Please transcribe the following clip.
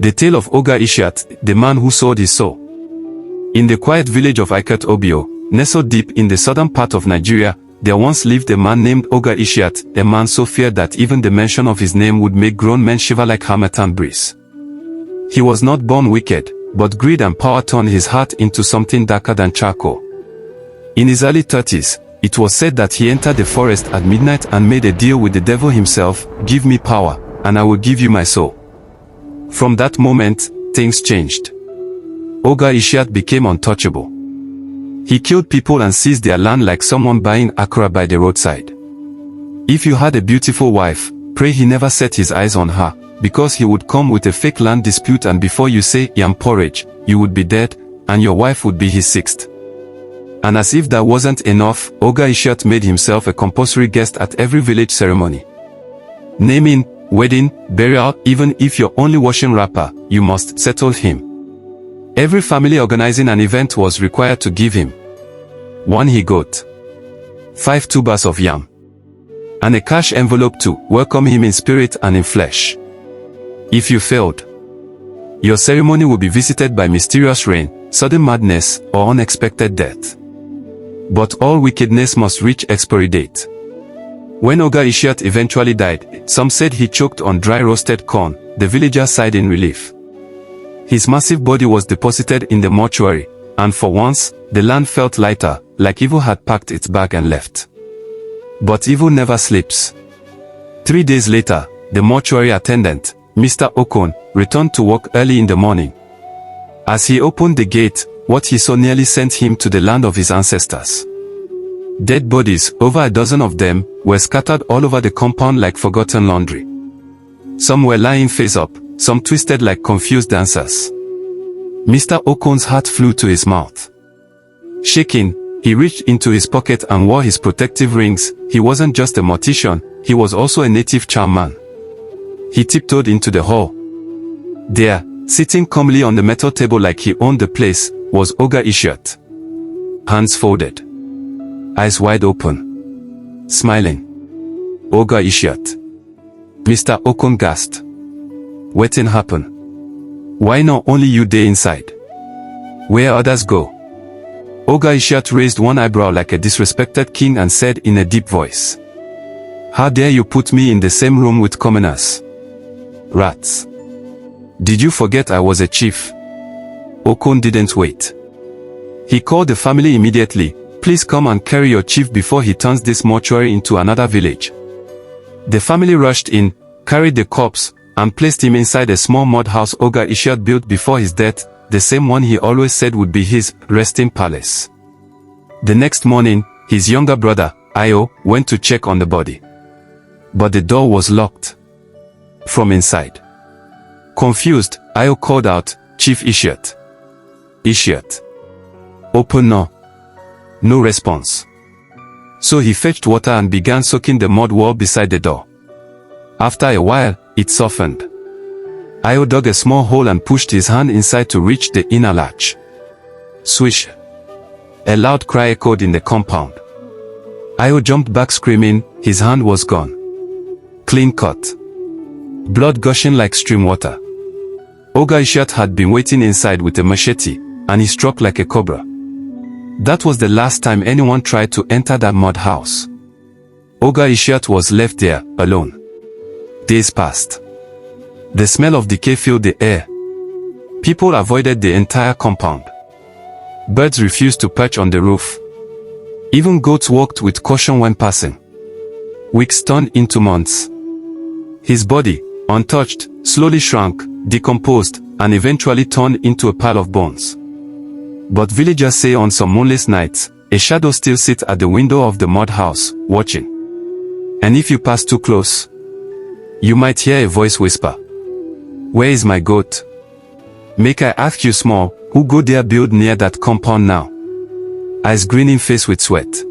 The tale of Oga Itiat, the man who sold his soul. In the quiet village of Itiat Obio, nestled deep in the southern part of Nigeria, there once lived a man named Oga Itiat, a man so feared that even the mention of his name would make grown men shiver like harmattan breeze. He was not born wicked, but greed and power turned his heart into something darker than charcoal. In his early 30s, it was said that he entered the forest at midnight and made a deal with the devil himself: "Give me power, and I will give you my soul." From that moment, things changed. Oga Itiat became untouchable. He killed people and seized their land like someone buying akra by the roadside. If you had a beautiful wife, pray he never set his eyes on her, because he would come with a fake land dispute, and before you say yam porridge, you would be dead, and your wife would be his sixth. And as if that wasn't enough, Oga Itiat made himself a compulsory guest at every village ceremony. Naming, wedding, burial, even if you're only washing wrapper, you must settle him. Every family organizing an event was required to give him 1 he-goat, 5 tubers of yam, and a cash envelope to welcome him in spirit and in flesh. If you failed, your ceremony would be visited by mysterious rain, sudden madness, or unexpected death. But all wickedness must reach expiry date. When Oga Itiat eventually died, some said he choked on dry roasted corn. The villagers sighed in relief. His massive body was deposited in the mortuary, and for once, the land felt lighter, like evil had packed its bag and left. But evil never sleeps. 3 days later, the mortuary attendant, Mr. Okon, returned to work early in the morning. As he opened the gate, what he saw nearly sent him to the land of his ancestors. Dead bodies, over a dozen of them, were scattered all over the compound like forgotten laundry. Some were lying face up, some twisted like confused dancers. Mr. Okon's heart flew to his mouth. Shaking, he reached into his pocket and wore his protective rings. He wasn't just a mortician, he was also a native charm man. He tiptoed into the hall. There, sitting calmly on the metal table like he owned the place, was Oga Itiat. Hands folded, eyes wide open, smiling. Oga Itiat. Mr. Okon gasped. Wetin happen? Why not only you dey inside? Where others go? Oga Itiat raised one eyebrow like a disrespected king and said in a deep voice, "How dare you put me in the same room with commoners? Rats. Did you forget I was a chief?" Okon didn't wait. He called the family immediately. "Please come and carry your chief before he turns this mortuary into another village." The family rushed in, carried the corpse, and placed him inside a small mud house Oga Itiat built before his death, the same one he always said would be his resting palace. The next morning, his younger brother, Ayo, went to check on the body. But the door was locked from inside. Confused, Ayo called out, "Chief Itiat. Itiat. Open no." No response. So he fetched water and began soaking the mud wall beside the door. After a while, it softened. Ayo dug a small hole and pushed his hand inside to reach the inner latch. Swish! A loud cry echoed in the compound. Ayo jumped back screaming. His hand was gone. Clean cut. Blood gushing like stream water. Oga Itiat had been waiting inside with a machete, and he struck like a cobra. That was the last time anyone tried to enter that mud house. Oga Itiat was left there, alone. Days passed. The smell of decay filled the air. People avoided the entire compound. Birds refused to perch on the roof. Even goats walked with caution when passing. Weeks turned into months. His body, untouched, slowly shrunk, decomposed, and eventually turned into a pile of bones. But villagers say on some moonless nights, a shadow still sits at the window of the mud house, watching. And if you pass too close, you might hear a voice whisper, "Where is my goat? Make I ask you small, who go there build near that compound now?" Eyes grinning face with sweat.